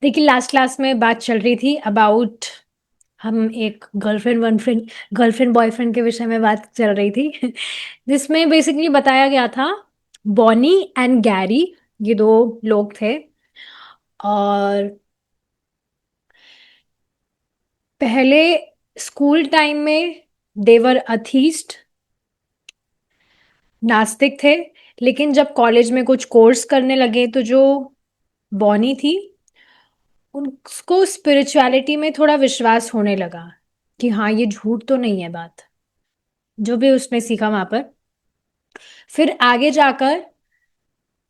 देखिए, last class में बात चल रही थी अबाउट हम एक गर्लफ्रेंड बॉयफ्रेंड के विषय में बात चल रही थी जिसमें बेसिकली बताया गया था बॉनी एंड गैरी, ये दो लोग थे। और पहले स्कूल टाइम में देवर अथीस्ट, नास्तिक थे। लेकिन जब कॉलेज में कुछ कोर्स करने लगे तो जो बॉनी थी उसको स्पिरिचुअलिटी में थोड़ा विश्वास होने लगा कि हाँ, ये झूठ तो नहीं है बात, जो भी उसने सीखा वहां पर। फिर आगे जाकर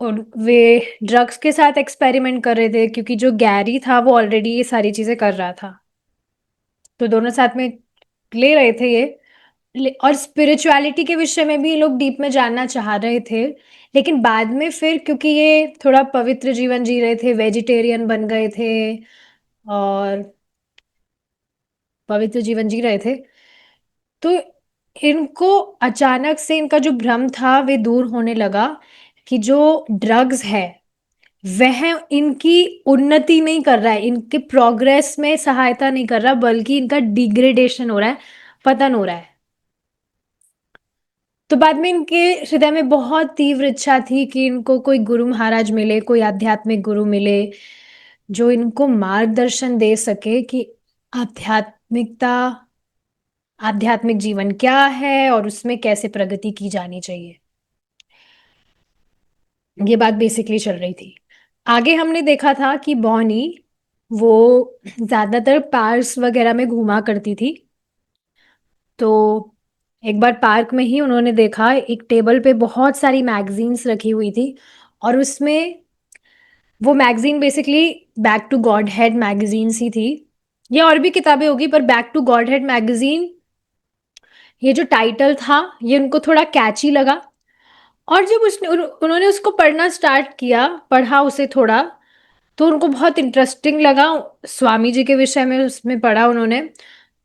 और वे ड्रग्स के साथ एक्सपेरिमेंट कर रहे थे, क्योंकि जो गैरी था वो ऑलरेडी ये सारी चीजें कर रहा था। तो दोनों साथ में ले रहे थे ये। और स्पिरिचुअलिटी के विषय में भी ये लोग डीप में जानना चाह रहे थे। लेकिन बाद में फिर क्योंकि ये थोड़ा पवित्र जीवन जी रहे थे, वेजिटेरियन बन गए थे और पवित्र जीवन जी रहे थे, तो इनको अचानक से इनका जो भ्रम था वे दूर होने लगा कि जो ड्रग्स है वह इनकी उन्नति नहीं कर रहा है, इनके प्रोग्रेस में सहायता नहीं कर रहा, बल्कि इनका डिग्रेडेशन हो रहा है, पतन हो रहा है। तो बाद में इनके हृदय में बहुत तीव्र इच्छा थी कि इनको कोई गुरु महाराज मिले, कोई आध्यात्मिक गुरु मिले जो इनको मार्गदर्शन दे सके कि आध्यात्मिकता आध्यात्मिक जीवन क्या है और उसमें कैसे प्रगति की जानी चाहिए। ये बात बेसिकली चल रही थी। आगे हमने देखा था कि बॉनी वो ज्यादातर पार्क्स वगैरह में घूमा करती थी। तो एक बार पार्क में ही उन्होंने देखा एक टेबल पे बहुत सारी मैगजीन्स रखी हुई थी, और उसमें वो magazine basically Back to Godhead magazines ही थी। ये और भी किताबें होगी, पर Back to Godhead magazine, ये जो टाइटल था ये उनको थोड़ा कैची लगा। और जब उन्होंने उसको पढ़ना स्टार्ट किया, पढ़ा उसे थोड़ा, तो उनको बहुत इंटरेस्टिंग लगा। स्वामी जी के विषय में उसमें पढ़ा उन्होंने,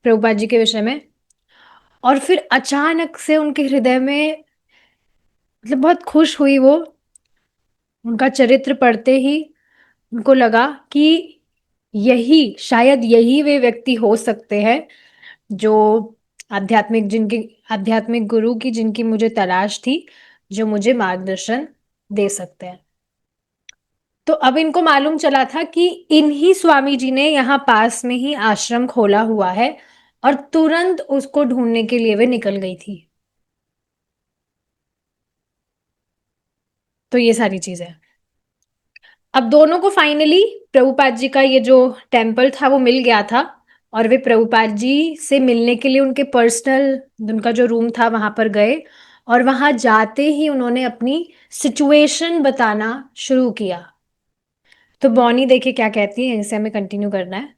प्रभुपाद जी के विषय में। और फिर अचानक से उनके हृदय में, मतलब बहुत खुश हुई वो, उनका चरित्र पढ़ते ही उनको लगा कि शायद यही वे व्यक्ति हो सकते हैं जो आध्यात्मिक गुरु की जिनकी मुझे तलाश थी, जो मुझे मार्गदर्शन दे सकते हैं। तो अब इनको मालूम चला था कि इन्हीं स्वामी जी ने यहाँ पास में ही आश्रम खोला हुआ है, और तुरंत उसको ढूंढने के लिए वे निकल गई थी। तो ये सारी चीजें, अब दोनों को फाइनली प्रभुपाद जी का ये जो टेम्पल था वो मिल गया था। और वे प्रभुपाद जी से मिलने के लिए उनके पर्सनल, उनका जो रूम था वहां पर गए। और वहां जाते ही उन्होंने अपनी सिचुएशन बताना शुरू किया। तो बॉनी देखिए क्या कहती है, इसे हमें कंटिन्यू करना है।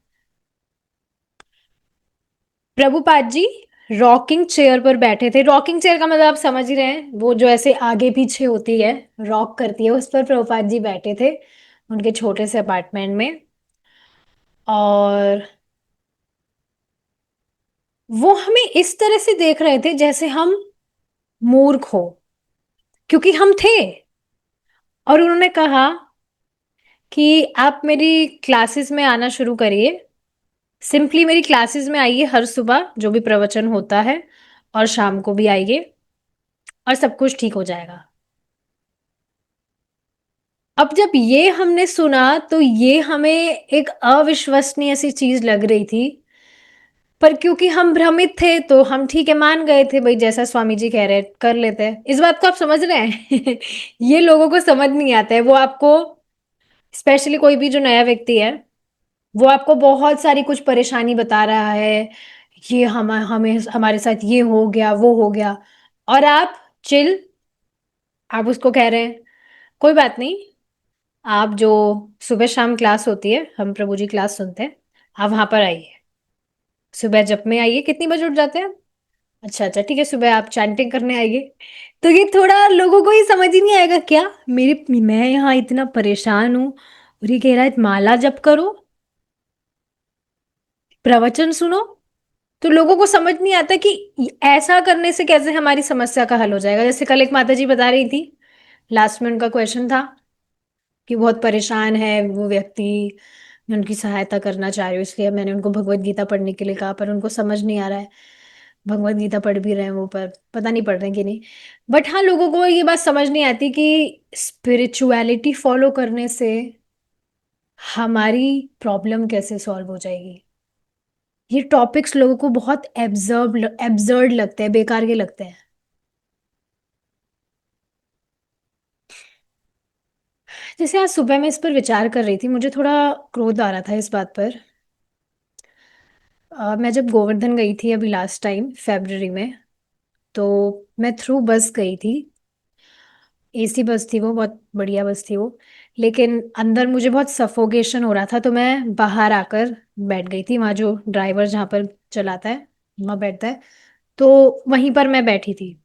प्रभुपाद जी रॉकिंग चेयर पर बैठे थे। रॉकिंग चेयर का मतलब आप समझ ही रहे हैं, वो जो ऐसे आगे पीछे होती है, रॉक करती है, उस पर प्रभुपाद जी बैठे थे उनके छोटे से अपार्टमेंट में। और वो हमें इस तरह से देख रहे थे जैसे हम मूर्ख हो, क्योंकि हम थे। और उन्होंने कहा कि आप मेरी क्लासेस में आना शुरू करिए, सिंपली मेरी क्लासेस में आइए हर सुबह, जो भी प्रवचन होता है, और शाम को भी आइए, और सब कुछ ठीक हो जाएगा। अब जब ये हमने सुना तो ये हमें एक अविश्वसनीय सी चीज लग रही थी, पर क्योंकि हम भ्रमित थे तो हम ठीक है मान गए थे, भाई जैसा स्वामी जी कह रहे हैं कर लेते हैं। इस बात को आप समझ रहे हैं ये लोगों को समझ नहीं आता है, वो आपको, स्पेशली कोई भी जो नया व्यक्ति है, वो आपको बहुत सारी कुछ परेशानी बता रहा है, ये हमें हमारे साथ ये हो गया वो हो गया, और आप चिल, आप उसको कह रहे हैं कोई बात नहीं। आप जो सुबह शाम क्लास होती है, हम प्रभु जी क्लास सुनते हैं, आप वहां पर आइए, सुबह जब में आइए। कितनी बजे उठ जाते हैं? अच्छा अच्छा, ठीक है, सुबह आप चैंटिंग करने आइए। तो ये थोड़ा लोगों को ही समझ ही नहीं आएगा क्या, मैं यहाँ इतना परेशान हूँ और ये कह रहा है माला जप करो, प्रवचन सुनो। तो लोगों को समझ नहीं आता कि ऐसा करने से कैसे हमारी समस्या का हल हो जाएगा। जैसे कल एक माता जी बता रही थी, लास्ट में उनका क्वेश्चन था कि बहुत परेशान है वो व्यक्ति, मैं उनकी सहायता करना चाह रही हूँ, इसलिए मैंने उनको भगवत गीता पढ़ने के लिए कहा, पर उनको समझ नहीं आ रहा है। भगवत गीता पढ़ भी रहे हैं वो, पर पता नहीं पढ़ रहे हैं कि नहीं। बट हाँ, लोगों को ये बात समझ नहीं आती कि स्पिरिचुअलिटी फॉलो करने से हमारी प्रॉब्लम कैसे सॉल्व हो जाएगी। ये टॉपिक्स लोगों को बहुत एब्जर्ड लगते हैं, बेकार के लगते हैं। जैसे आज सुबह मैं इस पर विचार कर रही थी, मुझे थोड़ा क्रोध आ रहा था इस बात पर। मैं जब गोवर्धन गई थी अभी लास्ट टाइम फरवरी में, तो मैं थ्रू बस गई थी। एसी बस थी वो, बहुत बढ़िया बस थी वो। लेकिन अंदर मुझे बहुत सफोकेशन हो रहा था, तो मैं बाहर आकर बैठ गई थी, वहाँ जो ड्राइवर जहाँ पर चलाता है वहाँ बैठता है, तो वहीं पर मैं बैठी थी।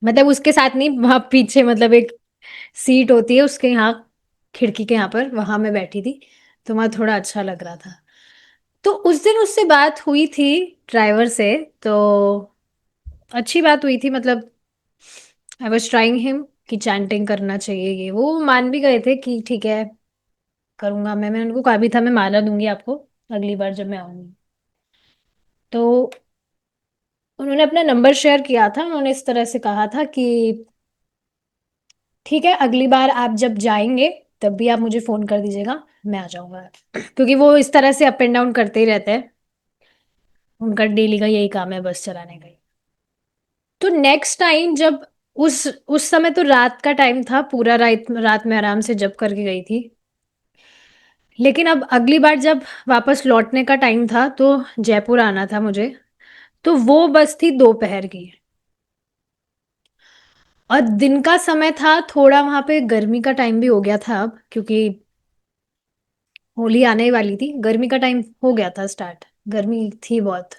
मतलब उसके साथ नहीं, वहाँ पीछे मतलब एक सीट होती है उसके यहाँ, खिड़की के यहाँ पर, वहाँ मैं बैठी थी। तो वहाँ थोड़ा अच्छा लग रहा था। तो उस दिन उससे बात हुई थी, ड्राइवर से। तो अच्छी बात हुई थी, मतलब आई वॉज ट्राइंग हिम कि चैंटिंग करना चाहिए, ये वो मान भी गए थे कि ठीक है करूंगा। मैंने उनको कहा भी था मैं माला दूंगी आपको अगली बार जब मैं आऊंगी। तो उन्होंने अपना नंबर शेयर किया था, उन्होंने इस तरह से कहा था कि ठीक है अगली बार आप जब जाएंगे तब भी आप मुझे फोन कर दीजिएगा, मैं आ जाऊंगा। क्योंकि वो इस तरह से अप एंड डाउन करते ही रहते हैं, उनका डेली का यही काम है बस चलाने का ही। तो नेक्स्ट टाइम जब उस समय तो रात का टाइम था, पूरा रात रात में आराम से जब करके गई थी। लेकिन अब अगली बार जब वापस लौटने का टाइम था, तो जयपुर आना था मुझे, तो वो बस थी दोपहर की। और दिन का समय था, थोड़ा वहां पे गर्मी का टाइम भी हो गया था अब, क्योंकि होली आने वाली थी, गर्मी का टाइम हो गया था स्टार्ट, गर्मी थी बहुत।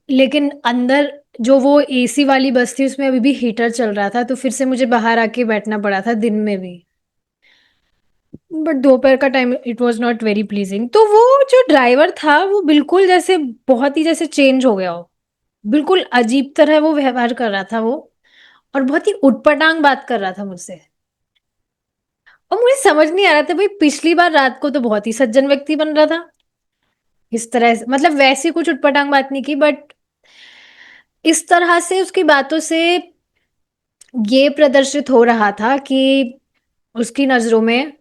लेकिन अंदर जो वो एसी वाली बस थी उसमें अभी भी हीटर चल रहा था, तो फिर से मुझे बाहर आके बैठना पड़ा था दिन में भी। बट दोपहर का time it was not very pleasing. तो वो जो ड्राइवर था वो बिल्कुल जैसे बहुत ही जैसे चेंज हो गया हो, बिल्कुल अजीब तरह वो व्यवहार कर रहा था वो, और बहुत ही उटपटांग बात कर रहा था मुझसे। और मुझे समझ नहीं आ रहा था भाई, पिछली बार रात को तो बहुत ही सज्जन व्यक्ति बन रहा था, इस तरह से मतलब वैसी कुछ उटपटांग बात नहीं की, बट इस तरह से उसकी बातों से ये प्रदर्शित हो रहा था कि उसकी नजरों में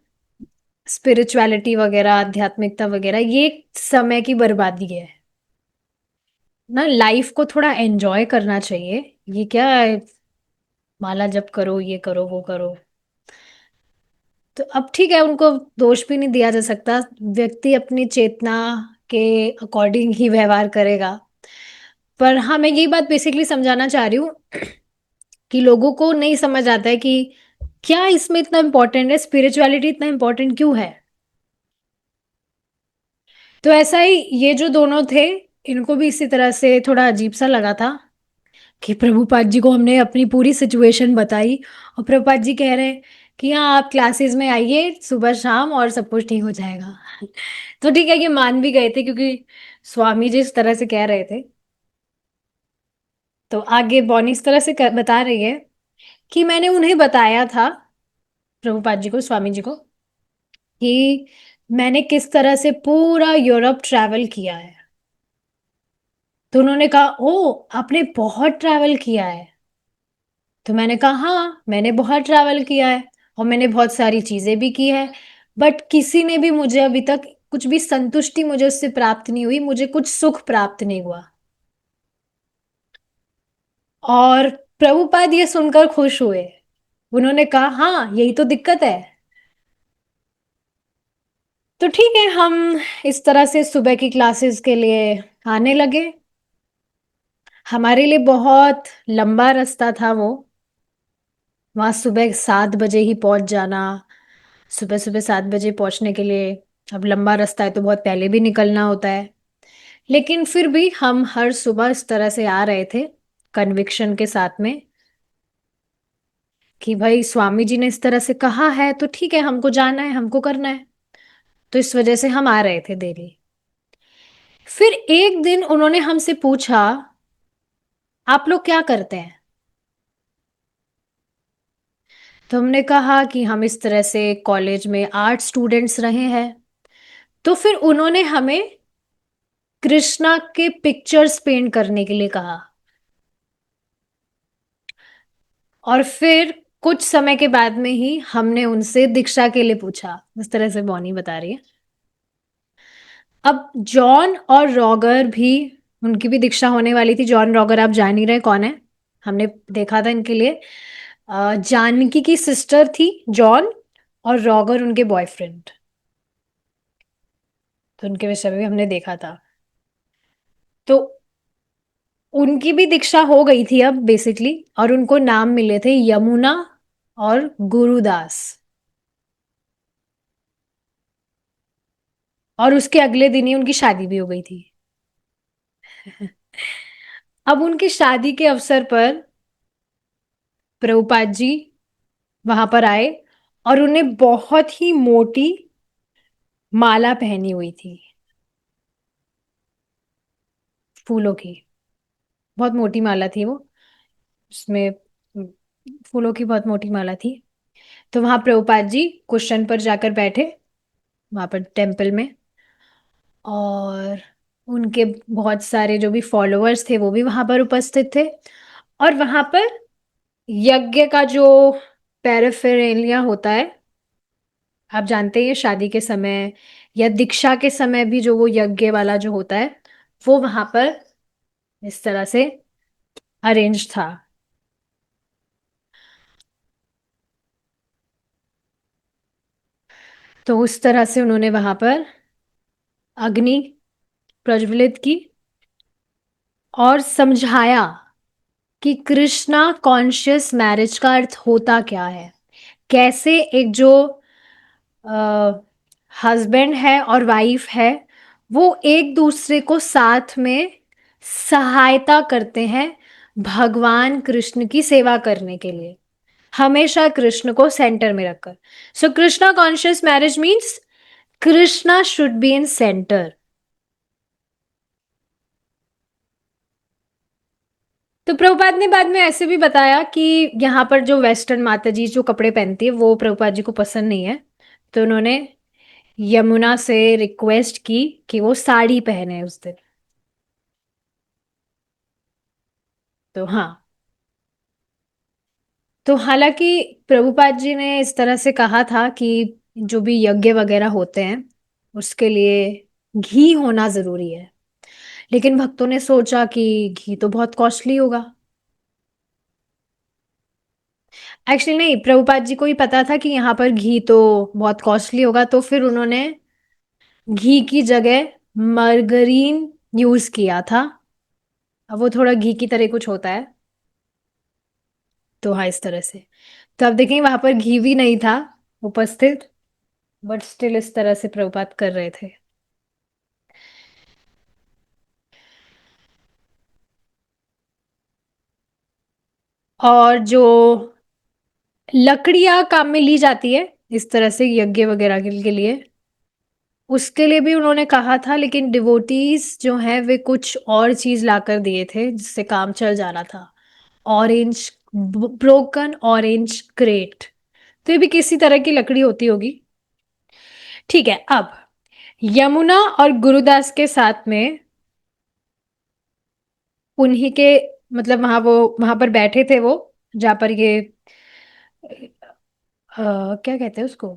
स्पिरिचुअलिटी वगैरह, आध्यात्मिकता वगैरह ये समय की बर्बादी है ना। लाइफ को थोड़ा एंजॉय करना चाहिए। ये क्या है, माला जप करो, ये करो, वो करो। तो अब ठीक है, उनको दोष भी नहीं दिया जा सकता, व्यक्ति अपनी चेतना के अकॉर्डिंग ही व्यवहार करेगा। पर हाँ, मैं यही बात बेसिकली समझाना चाह रही हूँ कि लोगों को नहीं समझ आता है कि क्या इसमें इतना इम्पोर्टेंट है, स्पिरिचुअलिटी इतना इम्पोर्टेंट क्यों है। तो ऐसा ही ये जो दोनों थे, इनको भी इसी तरह से थोड़ा अजीब सा लगा था कि प्रभुपाद जी को हमने अपनी पूरी सिचुएशन बताई, और प्रभुपाद जी कह रहे हैं कि हाँ आप क्लासेस में आइए सुबह शाम और सब कुछ ठीक हो जाएगा। तो ठीक है, ये मान भी गए थे क्योंकि स्वामी जी इस तरह से कह रहे थे। तो आगे बॉनी इस तरह से बता रही है कि मैंने उन्हें बताया था, प्रभुपाद जी को, स्वामी जी को, कि मैंने किस तरह से पूरा यूरोप ट्रैवल किया है। तो उन्होंने कहा ओ आपने बहुत ट्रैवल किया है। तो मैंने कहा हाँ मैंने बहुत ट्रैवल किया है, और मैंने बहुत सारी चीजें भी की है। बट किसी ने भी मुझे अभी तक कुछ भी संतुष्टि मुझे उससे प्राप्त नहीं हुई, मुझे कुछ सुख प्राप्त नहीं हुआ। और प्रभुपाद ये सुनकर खुश हुए। उन्होंने कहा हाँ यही तो दिक्कत है। तो ठीक है, हम इस तरह से सुबह की क्लासेस के लिए आने लगे। हमारे लिए बहुत लंबा रास्ता था वो, वहां सुबह 7 बजे ही पहुंच जाना। सुबह सुबह 7 बजे पहुंचने के लिए, अब लंबा रास्ता है तो बहुत पहले भी निकलना होता है। लेकिन फिर भी हम हर सुबह इस तरह से आ रहे थे, कन्विक्शन के साथ में, कि भाई स्वामी जी ने इस तरह से कहा है तो ठीक है, हमको जाना है, हमको करना है। तो इस वजह से हम आ रहे थे डेली। फिर एक दिन उन्होंने हमसे पूछा आप लोग क्या करते हैं। तो हमने कहा कि हम इस तरह से कॉलेज में आर्ट स्टूडेंट्स रहे हैं। तो फिर उन्होंने हमें कृष्णा के पिक्चर्स पेंट करने के लिए कहा। और फिर कुछ समय के बाद में ही हमने उनसे दीक्षा के लिए पूछा, इस तरह से बॉनी बता रही है। अब जॉन और रॉगर भी, उनकी भी दीक्षा होने वाली थी। जॉन रॉगर आप जान ही रहे कौन है, हमने देखा था इनके लिए। जानकी की सिस्टर थी जॉन, और रॉगर उनके बॉयफ्रेंड। तो उनके विषय में भी हमने देखा था। तो उनकी भी दीक्षा हो गई थी अब बेसिकली, और उनको नाम मिले थे यमुना और गुरुदास। और उसके अगले दिन ही उनकी शादी भी हो गई थी। अब उनकी शादी के अवसर पर प्रभुपाद जी वहां पर आए, और उन्हें बहुत ही मोटी माला पहनी हुई थी, फूलों की। बहुत मोटी माला थी वो, उसमें फूलों की बहुत मोटी माला थी। तो वहां प्रभुपाद जी कुशन पर जाकर बैठे, वहां पर टेम्पल में। और उनके बहुत सारे जो भी फॉलोअर्स थे वो भी वहां पर उपस्थित थे। और वहां पर यज्ञ का जो पैराफेरेलिया होता है, आप जानते हैं शादी के समय या दीक्षा के समय भी जो वो यज्ञ वाला जो होता है, वो वहां पर इस तरह से अरेंज था। तो उस तरह से उन्होंने वहां पर अग्नि प्रज्वलित की और समझाया कि कृष्णा कॉन्शियस मैरिज का अर्थ होता क्या है। कैसे एक जो हस्बैंड है और वाइफ है, वो एक दूसरे को साथ में सहायता करते हैं भगवान कृष्ण की सेवा करने के लिए, हमेशा कृष्ण को सेंटर में रखकर। So Krishna conscious marriage means Krishna should be in centre. तो प्रभुपाद ने बाद में ऐसे भी बताया कि यहाँ पर जो वेस्टर्न माता जी जो कपड़े पहनती है वो प्रभुपाद जी को पसंद नहीं है। तो उन्होंने यमुना से रिक्वेस्ट की कि वो साड़ी पहने उस दिन। तो हाँ, तो हालांकि प्रभुपाद जी ने इस तरह से कहा था कि जो भी यज्ञ वगैरह होते हैं उसके लिए घी होना जरूरी है, लेकिन भक्तों ने सोचा कि घी तो बहुत कॉस्टली होगा। एक्चुअली नहीं, प्रभुपाद जी को ही पता था कि यहाँ पर घी तो बहुत कॉस्टली होगा, तो फिर उन्होंने घी की जगह मरगरीन यूज किया था। अब वो थोड़ा घी की तरह कुछ होता है। तो हाँ, इस तरह से। तो अब देखें वहां पर घी भी नहीं था उपस्थित, बट स्टिल इस तरह से प्रभुपाद कर रहे थे। और जो लकड़ियां काम में ली जाती है इस तरह से यज्ञ वगैरह के लिए, उसके लिए भी उन्होंने कहा था, लेकिन डिवोटीज जो हैं वे कुछ और चीज लाकर दिए थे जिससे काम चल जाना था। Orange, broken orange crate. तो ये भी किसी तरह की लकड़ी होती होगी। ठीक है। अब यमुना और गुरुदास के साथ में उन्हीं के, मतलब वहां पर बैठे थे वो, जहां पर ये क्या कहते हैं उसको,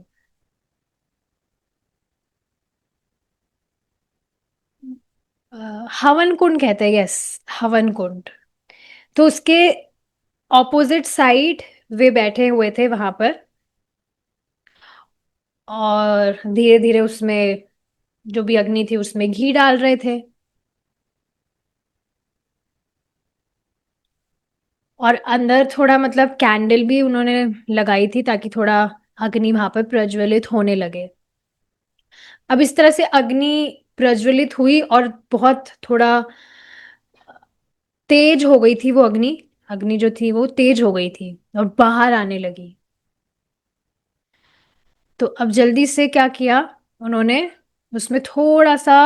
हवन कुंड कहते हैं, यस, हवन कुंड। तो उसके ऑपोजिट साइड वे बैठे हुए थे वहां पर, और धीरे धीरे उसमें जो भी अग्नि थी उसमें घी डाल रहे थे। और अंदर थोड़ा मतलब कैंडल भी उन्होंने लगाई थी ताकि थोड़ा अग्नि वहां पर प्रज्वलित होने लगे। अब इस तरह से अग्नि प्रज्वलित हुई और बहुत थोड़ा तेज हो गई थी वो अग्नि। अग्नि जो थी वो तेज हो गई थी और बाहर आने लगी। तो अब जल्दी से क्या किया उन्होंने, उसमें थोड़ा सा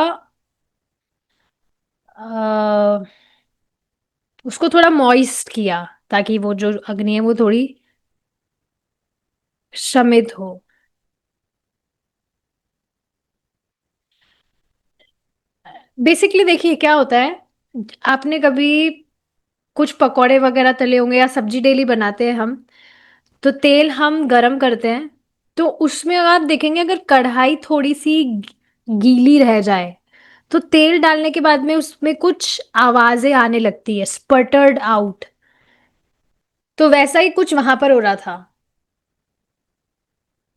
अ, उसको थोड़ा मॉइस्ट किया ताकि वो जो अग्नि है वो थोड़ी शमित हो। बेसिकली देखिए क्या होता है, आपने कभी कुछ पकौड़े वगैरह तले होंगे या सब्जी डेली बनाते हैं हम, तो तेल हम गरम करते हैं, तो उसमें अगर आप देखेंगे अगर कढ़ाई थोड़ी सी गीली रह जाए, तो तेल डालने के बाद में उसमें कुछ आवाजें आने लगती है, स्पटर्ड आउट। तो वैसा ही कुछ वहां पर हो रहा था।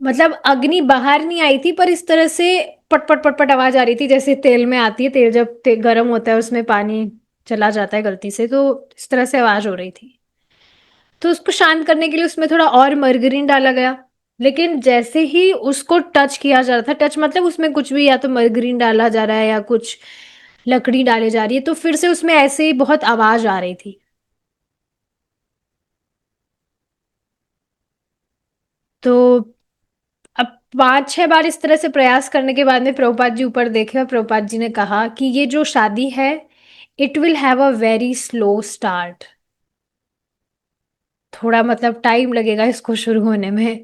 मतलब अग्नि बाहर नहीं आई थी, पर इस तरह से पट पट पट पट आवाज आ रही थी, जैसे तेल में आती है, तेल जब गर्म होता है उसमें पानी चला जाता है गलती से, तो इस तरह से आवाज हो रही थी। तो उसको शांत करने के लिए उसमें थोड़ा और मरगरीन डाला गया। लेकिन जैसे ही उसको टच किया जा रहा था, टच मतलब उसमें कुछ भी, या तो मरगरीन डाला जा रहा है या कुछ लकड़ी डाली जा रही है, तो फिर से उसमें ऐसे ही बहुत आवाज आ रही थी। तो अब 5-6 बार इस तरह से प्रयास करने के बाद में प्रभुपाद जी ऊपर देखे और प्रभुपाद जी ने कहा कि ये जो शादी है, it will have a very slow start. थोड़ा मतलब टाइम लगेगा इसको शुरू होने में,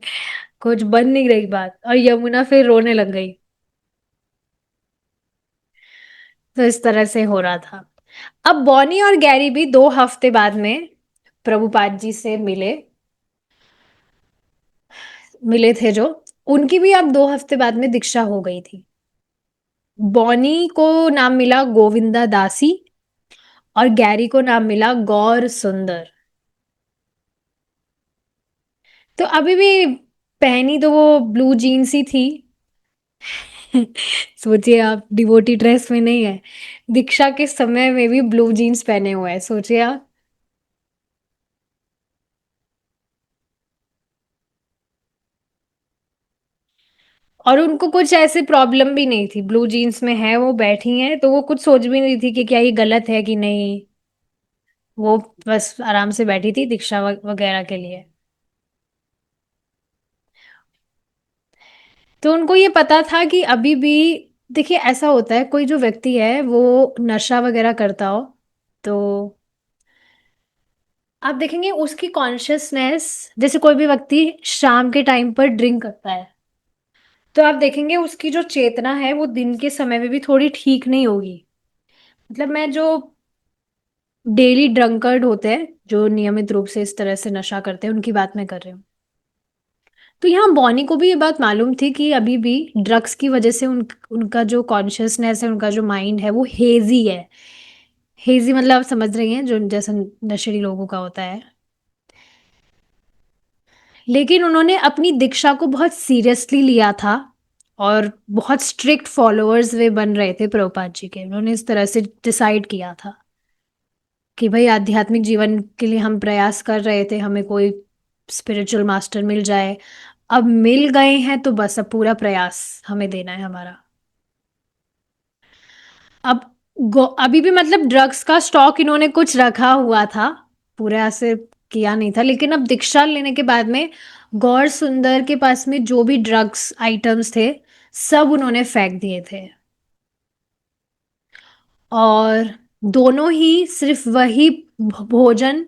कुछ बन नहीं रही बात, और यमुना फिर रोने लग गई। तो इस तरह से हो रहा था। अब बॉनी और गैरी भी 2 हफ्ते बाद में प्रभुपाद जी से मिले, मिले थे जो, उनकी भी अब 2 हफ्ते बाद में दीक्षा हो गई थी। बॉनी को नाम मिला गोविंदा दासी, और गैरी को नाम मिला गौर सुंदर। तो अभी भी पहनी तो वो ब्लू जीन्स ही थी। सोचिए आप, डिवोटी ड्रेस में नहीं है, दीक्षा के समय में भी ब्लू जीन्स पहने हुए हैं, सोचिए आप। और उनको कुछ ऐसे प्रॉब्लम भी नहीं थी, ब्लू जीन्स में है, वो बैठी हैं, तो वो कुछ सोच भी नहीं थी कि क्या ये गलत है कि नहीं। वो बस आराम से बैठी थी दीक्षा वगैरह के लिए। तो उनको ये पता था कि अभी भी, देखिए ऐसा होता है, कोई जो व्यक्ति है वो नशा वगैरह करता हो, तो आप देखेंगे उसकी कॉन्शियसनेस, जैसे कोई भी व्यक्ति शाम के टाइम पर ड्रिंक करता है, तो आप देखेंगे उसकी जो चेतना है वो दिन के समय में भी थोड़ी ठीक नहीं होगी। मतलब मैं जो डेली ड्रंकर्ड होते हैं, जो नियमित रूप से इस तरह से नशा करते हैं, उनकी बात मैं कर रही हूँ। तो यहाँ बॉनी को भी ये बात मालूम थी कि अभी भी ड्रग्स की वजह से उनका जो कॉन्शियसनेस है, उनका जो माइंड है वो हेजी है। हेजी मतलब आप समझ रही हैं, जो जैसा नशेड़ी लोगों का होता है। लेकिन उन्होंने अपनी दीक्षा को बहुत सीरियसली लिया था, और बहुत स्ट्रिक्ट फॉलोअर्स वे बन रहे थे प्रभुपाद जी के। उन्होंने इस तरह से डिसाइड किया था कि भाई आध्यात्मिक जीवन के लिए हम प्रयास कर रहे थे, हमें कोई स्पिरिचुअल मास्टर मिल जाए। अब मिल गए हैं तो बस अब पूरा प्रयास हमें देना है हमारा। अब अभी भी मतलब ड्रग्स का स्टॉक इन्होंने कुछ रखा हुआ था, पूरा ऐसे किया नहीं था, लेकिन अब दीक्षा लेने के बाद में गौर सुंदर के पास में जो भी ड्रग्स आइटम्स थे, सब उन्होंने फेंक दिए थे। और दोनों ही सिर्फ वही भोजन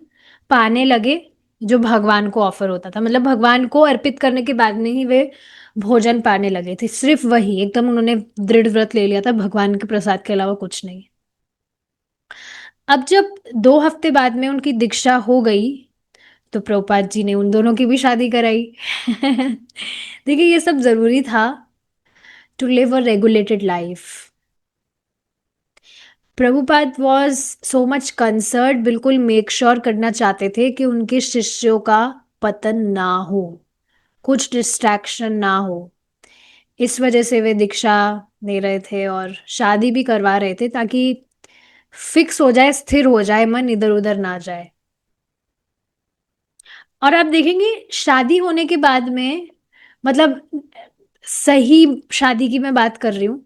पाने लगे जो भगवान को ऑफर होता था, मतलब भगवान को अर्पित करने के बाद में ही वे भोजन पाने लगे थे, सिर्फ वही, एकदम उन्होंने दृढ़ व्रत ले लिया था, भगवान के प्रसाद के अलावा कुछ नहीं। अब जब 2 हफ्ते बाद में उनकी दीक्षा हो गई, तो प्रभुपाद जी ने उन दोनों की भी शादी कराई। देखिए ये सब जरूरी था, to live a regulated life. Prabhupada was so much concern, बिल्कुल मेक श्योर करना चाहते थे कि उनके शिष्यों का पतन ना हो, कुछ डिस्ट्रैक्शन ना हो। इस वजह से वे दीक्षा दे रहे थे और शादी भी करवा रहे थे, ताकि फिक्स हो जाए, स्थिर हो जाए, मन इधर उधर ना जाए। और आप देखेंगे शादी होने के बाद में, मतलब सही शादी की मैं बात कर रही हूँ,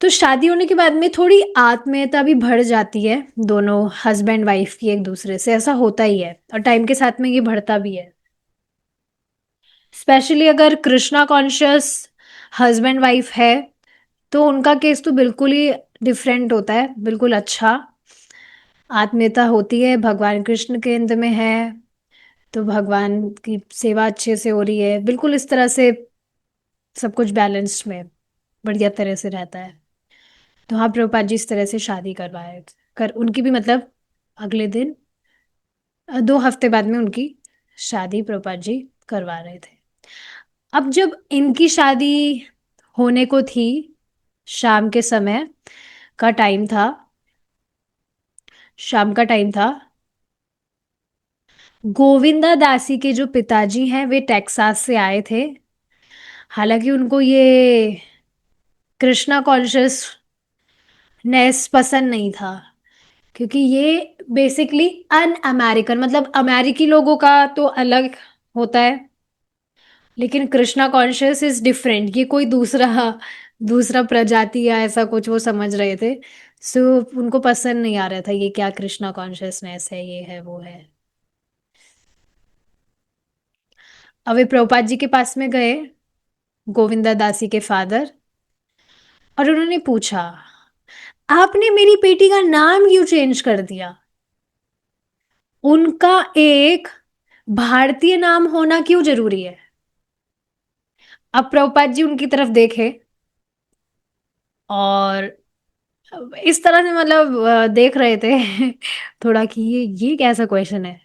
तो शादी होने के बाद में थोड़ी आत्मीयता भी बढ़ जाती है दोनों हस्बैंड वाइफ की एक दूसरे से, ऐसा होता ही है, और टाइम के साथ में ये बढ़ता भी है। स्पेशली अगर कृष्णा कॉन्शियस हस्बैंड वाइफ है, तो उनका केस तो बिल्कुल ही डिफरेंट होता है, बिल्कुल अच्छा। आत्मीयता होती है, भगवान कृष्ण केंद्र में है, तो भगवान की सेवा अच्छे से हो रही है, बिल्कुल इस तरह से सब कुछ बैलेंस्ड में बढ़िया तरह से रहता है। तो हाँ, प्रभुपाद जी इस तरह से शादी करवाए कर उनकी भी मतलब अगले दिन 2 हफ्ते बाद में उनकी शादी प्रभुपाद जी करवा रहे थे। अब जब इनकी शादी होने को थी, शाम के समय का टाइम था, शाम का टाइम था, गोविंदा दासी के जो पिताजी हैं वे टेक्सास से आए थे। हालांकि उनको ये कृष्णा कॉन्शियसनेस पसंद नहीं था, क्योंकि ये बेसिकली अन अमेरिकन, मतलब अमेरिकी लोगों का तो अलग होता है, लेकिन कृष्णा कॉन्शियस इज डिफरेंट, ये कोई दूसरा दूसरा प्रजाति या ऐसा कुछ वो समझ रहे थे। सो उनको पसंद नहीं आ रहा था ये क्या कृष्णा कॉन्शियसनेस है, ये है वो है। अब वे प्रभुपाद जी के पास में गए, गोविंदा दासी के फादर, और उन्होंने पूछा, आपने मेरी बेटी का नाम क्यों चेंज कर दिया? उनका एक भारतीय नाम होना क्यों जरूरी है? अब प्रभुपाद जी उनकी तरफ देखे और इस तरह से मतलब देख रहे थे थोड़ा कि ये कैसा क्वेश्चन है।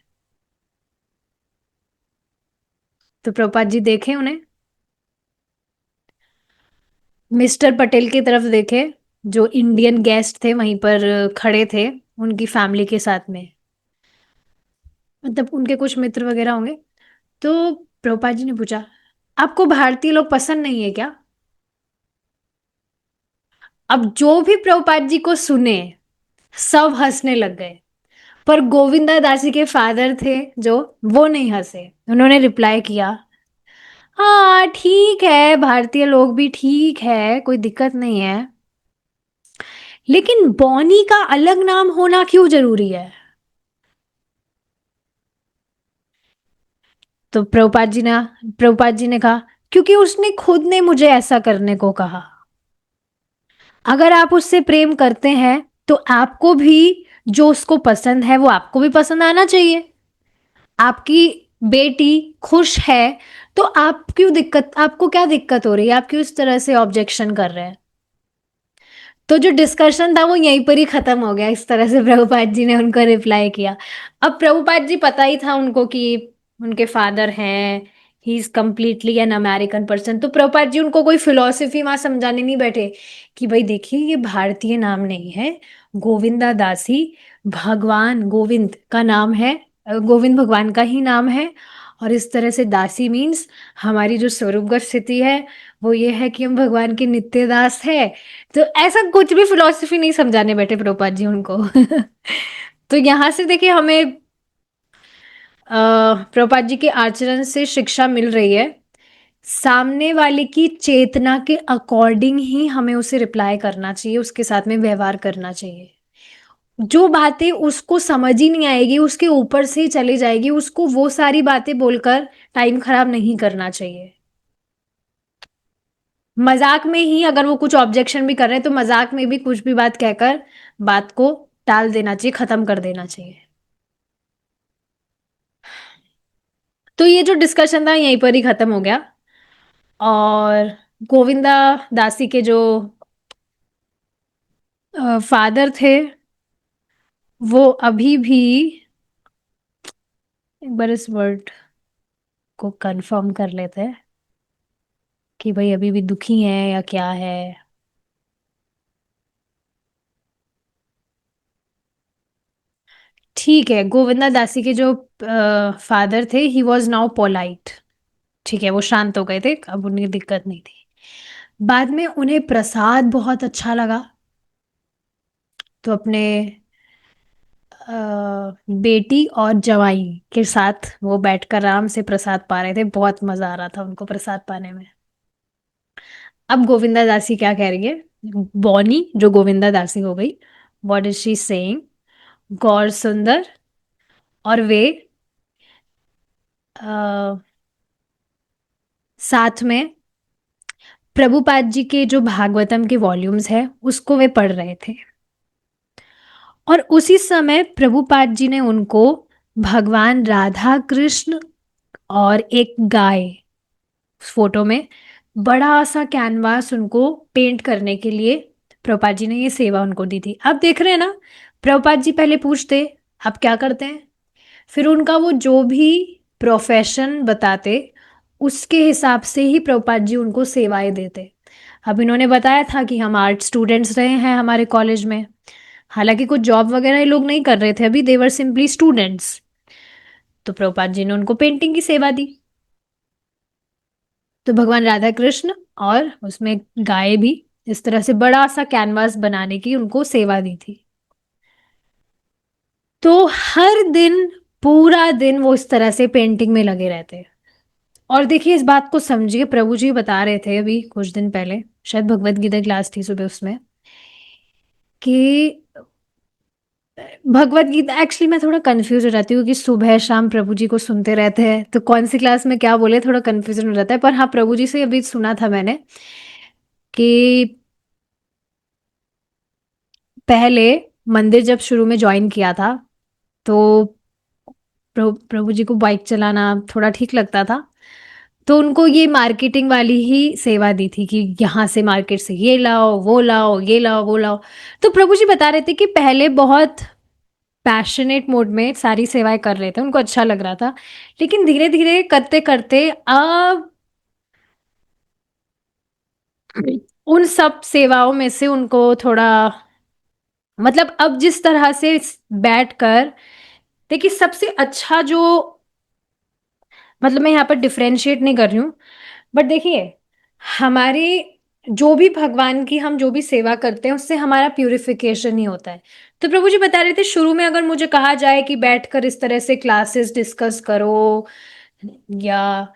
तो प्रभुपाद जी देखे उन्हें, मिस्टर पटेल की तरफ देखे, जो इंडियन गेस्ट थे वहीं पर खड़े थे उनकी फैमिली के साथ में, मतलब उनके कुछ मित्र वगैरह होंगे। तो प्रभुपाद जी ने पूछा, आपको भारतीय लोग पसंद नहीं है क्या? अब जो भी प्रभुपाद जी को सुने सब हंसने लग गए, पर गोविंदा दासी के फादर थे जो, वो नहीं हंसे। उन्होंने रिप्लाई किया, हाँ ठीक है, भारतीय लोग भी ठीक है, कोई दिक्कत नहीं है, लेकिन बॉनी का अलग नाम होना क्यों जरूरी है? तो प्रभुपाद जी ने कहा, क्योंकि उसने खुद ने मुझे ऐसा करने को कहा। अगर आप उससे प्रेम करते हैं तो आपको भी जो उसको पसंद है वो आपको भी पसंद आना चाहिए। आपकी बेटी खुश है तो आपको क्या दिक्कत हो रही है? आप क्यों इस तरह से ऑब्जेक्शन कर रहे हैं? तो जो डिस्कशन था वो यहीं पर ही खत्म हो गया। इस तरह से प्रभुपाद जी ने उनको रिप्लाई किया। अब प्रभुपाद जी पता ही था उनको कि उनके फादर हैं, he is completely an American person. तो प्रभुपाद जी उनको कोई फिलोसफी वहां समझाने नहीं बैठे कि भाई देखिए ये भारतीय नाम नहीं है, गोविंदा दासी भगवान गोविंद का नाम है, गोविंद भगवान का ही नाम है। और इस तरह से दासी मीन्स हमारी जो स्वरूपगत स्थिति है वो ये है कि हम भगवान के नित्य दास है। तो ऐसा कुछ भी फिलॉसफी नहीं समझाने बैठे प्रभुपाद जी उनको तो यहाँ से देखिए हमें प्रभुपाद जी के आचरण से शिक्षा मिल रही है, सामने वाले की चेतना के अकॉर्डिंग ही हमें उसे रिप्लाई करना चाहिए, उसके साथ में व्यवहार करना चाहिए। जो बातें उसको समझ ही नहीं आएगी, उसके ऊपर से ही चली जाएगी, उसको वो सारी बातें बोलकर टाइम खराब नहीं करना चाहिए। मजाक में ही अगर वो कुछ ऑब्जेक्शन भी कर रहे हैं तो मजाक में भी कुछ भी बात कहकर बात को टाल देना चाहिए, खत्म कर देना चाहिए। तो ये जो डिस्कशन था यहीं पर ही खत्म हो गया। और गोविंदा दासी के जो फादर थे वो अभी भी, एक बार इस वर्ड को कंफर्म कर लेते हैं कि भाई अभी भी दुखी हैं या क्या है। ठीक है, गोविंदा दासी के जो फादर थे ही वॉज नाउ पोलाइट। ठीक है, वो शांत हो गए थे, अब उन्हें दिक्कत नहीं थी। बाद में उन्हें प्रसाद बहुत अच्छा लगा, तो अपने बेटी और जवाई के साथ वो बैठकर आराम से प्रसाद पा रहे थे। बहुत मजा आ रहा था उनको प्रसाद पाने में। अब गोविंदा दासी क्या कह रही है, बॉनी जो गोविंदा दासी हो गई, व्हाट इज शी सेइंग, गौर सुंदर और वे अ, साथ में प्रभुपाद जी के जो भागवतम के वॉल्यूम्स है उसको वे पढ़ रहे थे। और उसी समय प्रभुपाद जी ने उनको भगवान राधा कृष्ण और एक गाय, उस फोटो में बड़ा सा कैनवास उनको पेंट करने के लिए प्रभुपाद जी ने ये सेवा उनको दी थी। अब देख रहे हैं ना, प्रभुपाद जी पहले पूछते, अब क्या करते हैं, फिर उनका वो जो भी प्रोफेशन बताते, उसके हिसाब से ही प्रभुपाद जी उनको सेवाएं देते। अब इन्होंने बताया था कि हम आर्ट स्टूडेंट्स रहे हैं हमारे कॉलेज में, हालांकि कुछ जॉब वगैरह ये लोग नहीं कर रहे थे अभी, देवर सिंपली स्टूडेंट्स। तो प्रभुपाद जी ने उनको पेंटिंग की सेवा दी। तो भगवान राधा कृष्ण और उसमें गाय भी, इस तरह से बड़ा सा कैनवास बनाने की उनको सेवा दी थी। तो हर दिन, पूरा दिन वो इस तरह से पेंटिंग में लगे रहते। और देखिए, इस बात को समझिए, प्रभु जी बता रहे थे अभी कुछ दिन पहले, शायद भगवत गीता क्लास थी सुबह उसमें, कि भगवत गीता, एक्चुअली मैं थोड़ा कंफ्यूज हो जाती हूँ कि सुबह शाम प्रभु जी को सुनते रहते हैं तो कौन सी क्लास में क्या बोले, थोड़ा कंफ्यूजन हो जाता है। पर हाँ, प्रभु जी से अभी सुना था मैंने कि पहले मंदिर जब शुरू में ज्वाइन किया था, तो प्रभु प्रभु जी को बाइक चलाना थोड़ा ठीक लगता था, तो उनको ये मार्केटिंग वाली ही सेवा दी थी कि यहाँ से मार्केट से ये लाओ, वो लाओ, ये लाओ, वो लाओ। तो प्रभु जी बता रहे थे कि पहले बहुत पैशनेट मोड में सारी सेवाएं कर रहे थे, उनको अच्छा लग रहा था, लेकिन धीरे धीरे करते करते अब उन सब सेवाओं में से उनको थोड़ा, मतलब अब जिस तरह से बैठकर, देखिए सबसे अच्छा जो, मतलब मैं यहाँ पर डिफरेंशिएट नहीं कर रही हूँ, बट देखिए, हमारे जो भी भगवान की हम जो भी सेवा करते हैं उससे हमारा प्यूरिफिकेशन ही होता है। तो प्रभु जी बता रहे थे, शुरू में अगर मुझे कहा जाए कि बैठकर इस तरह से क्लासेस डिस्कस करो या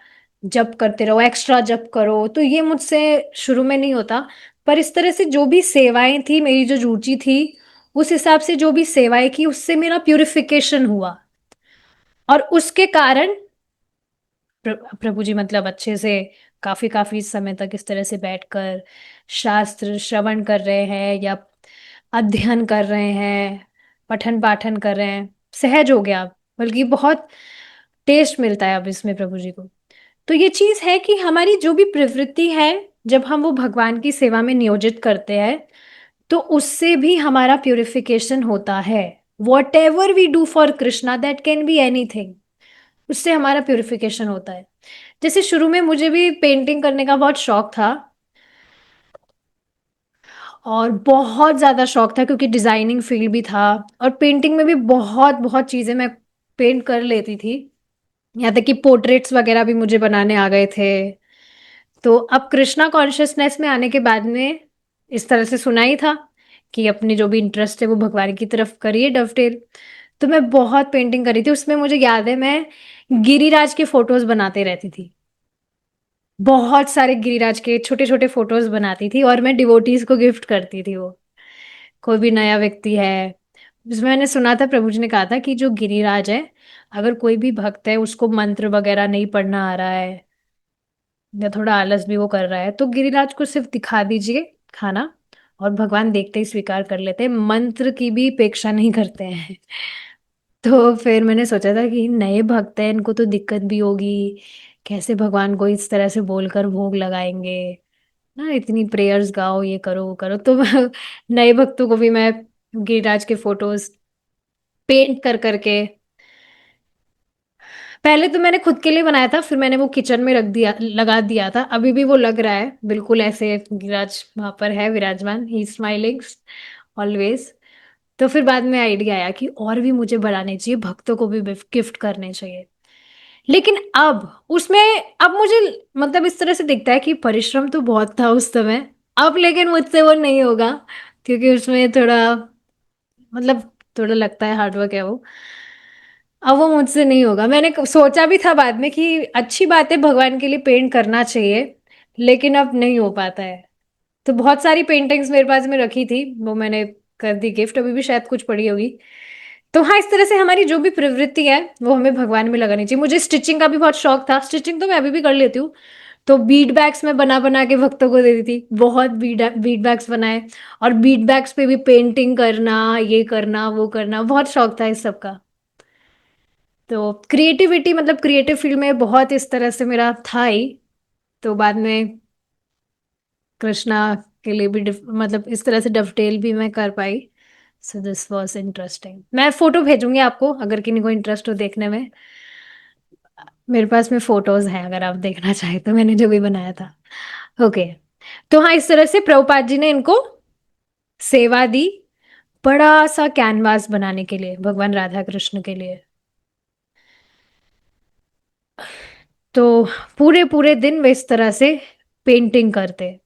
जप करते रहो, एक्स्ट्रा जप करो, तो ये मुझसे शुरू में नहीं होता। पर इस तरह से जो भी सेवाएं थी, मेरी जो रुचि थी, उस हिसाब से जो भी सेवाएं की, उससे मेरा प्यूरिफिकेशन हुआ। और उसके कारण प्रभु जी मतलब अच्छे से काफी काफी समय तक इस तरह से बैठकर शास्त्र श्रवण कर रहे हैं या अध्ययन कर रहे हैं, पठन पाठन कर रहे हैं, सहज हो गया, बल्कि बहुत टेस्ट मिलता है अब इसमें प्रभु जी को। तो ये चीज है कि हमारी जो भी प्रवृत्ति है, जब हम वो भगवान की सेवा में नियोजित करते हैं, तो उससे भी हमारा प्यूरिफिकेशन होता है। Whatever we do for Krishna, that can be anything, उससे हमारा प्यूरिफिकेशन होता है। जैसे शुरू में मुझे भी पेंटिंग करने का बहुत शौक था, और बहुत ज़्यादा शौक था क्योंकि डिज़ाइनिंग फील्ड भी था, और पेंटिंग में भी बहुत बहुत चीज़ें मैं पेंट कर लेती थी, यहाँ तक कि पोर्ट्रेट्स वगैरह भी मुझे बनाने आ गए थे। तो अब कृष्णा कॉन्शियसनेस में आने के बाद में इस तरह से सुना ही था कि अपनी जो भी इंटरेस्ट है वो भगवान की तरफ करिए डवटेल। तो मैं बहुत पेंटिंग करी थी, उसमें मुझे याद है मैं गिरिराज के फोटोज बनाते रहती थी, बहुत सारे गिरिराज के छोटे छोटे फोटोज बनाती थी, और मैं डिवोटीज को गिफ्ट करती थी वो, कोई भी नया व्यक्ति है। जिसमें मैंने सुना था, प्रभु जी ने कहा था कि जो गिरिराज है, अगर कोई भी भक्त है उसको मंत्र वगैरह नहीं पढ़ना आ रहा है या थोड़ा आलस भी वो कर रहा है, तो गिरिराज को सिर्फ दिखा दीजिए खाना, और भगवान देखते ही स्वीकार कर लेते हैं, मंत्र की भी अपेक्षा नहीं करते हैं। तो फिर मैंने सोचा था कि नए भक्त हैं, इनको तो दिक्कत भी होगी, कैसे भगवान को इस तरह से बोलकर भोग लगाएंगे ना, इतनी प्रेयर्स गाओ, ये करो वो करो। तो नए भक्तों को भी मैं गिरिराज के फोटोज पेंट कर करके, पहले तो मैंने खुद के लिए बनाया था, फिर मैंने वो किचन में रख दिया, लगा दिया था, अभी भी वो लग रहा है बिल्कुल ऐसे, गिरिराज वहां पर है विराजमान, ही स्माइलिंग ऑलवेज। तो फिर बाद में आइडिया आया कि और भी मुझे बनाने चाहिए, भक्तों को भी गिफ्ट करने चाहिए। लेकिन अब उसमें, अब मुझे मतलब इस तरह से दिखता है कि परिश्रम तो बहुत था उस समय, अब लेकिन मुझसे वो नहीं होगा, क्योंकि उसमें थोड़ा, मतलब थोड़ा लगता है हार्डवर्क है वो, अब वो मुझसे नहीं होगा। मैंने सोचा भी था बाद में कि अच्छी बात है, भगवान के लिए पेंट करना चाहिए, लेकिन अब नहीं हो पाता है। तो बहुत सारी पेंटिंग्स मेरे पास में रखी थी, वो मैंने कर दी गिफ्ट, अभी भी शायद कुछ पड़ी होगी। तो हाँ, इस तरह से हमारी जो भी प्रवृत्ति है वो हमें भगवान में लगानी चाहिए। मुझे स्टिचिंग का भी बहुत शौक था, स्टिचिंग तो मैं अभी भी कर लेती हूँ। तो बीड बैग्स में बना बना के भक्तों को देती थी, बहुत बीड बैग्स बनाए, और बीड बैग्स पे भी पेंटिंग करना, ये करना वो करना, बहुत शौक था इस सब का। तो क्रिएटिविटी, मतलब क्रिएटिव फील्ड में बहुत इस तरह से मेरा था ही। तो बाद में कृष्णा के लिए भी मतलब इस तरह से डफटेल भी मैं कर पाई। So this was interesting. मैं फोटो भेजूंगी आपको अगर किसी को इंटरेस्ट हो देखने में। मेरे पास में फोटोज हैं अगर आप देखना चाहें तो, मैंने जो भी बनाया था। ओके। तो हाँ, इस तरह से प्रभुपाद जी ने इनको सेवा दी, बड़ा सा कैनवास बनाने के लिए भगवान राधा कृष्ण के लिए। तो पूरे पूरे दिन वे इस तरह से पेंटिंग करते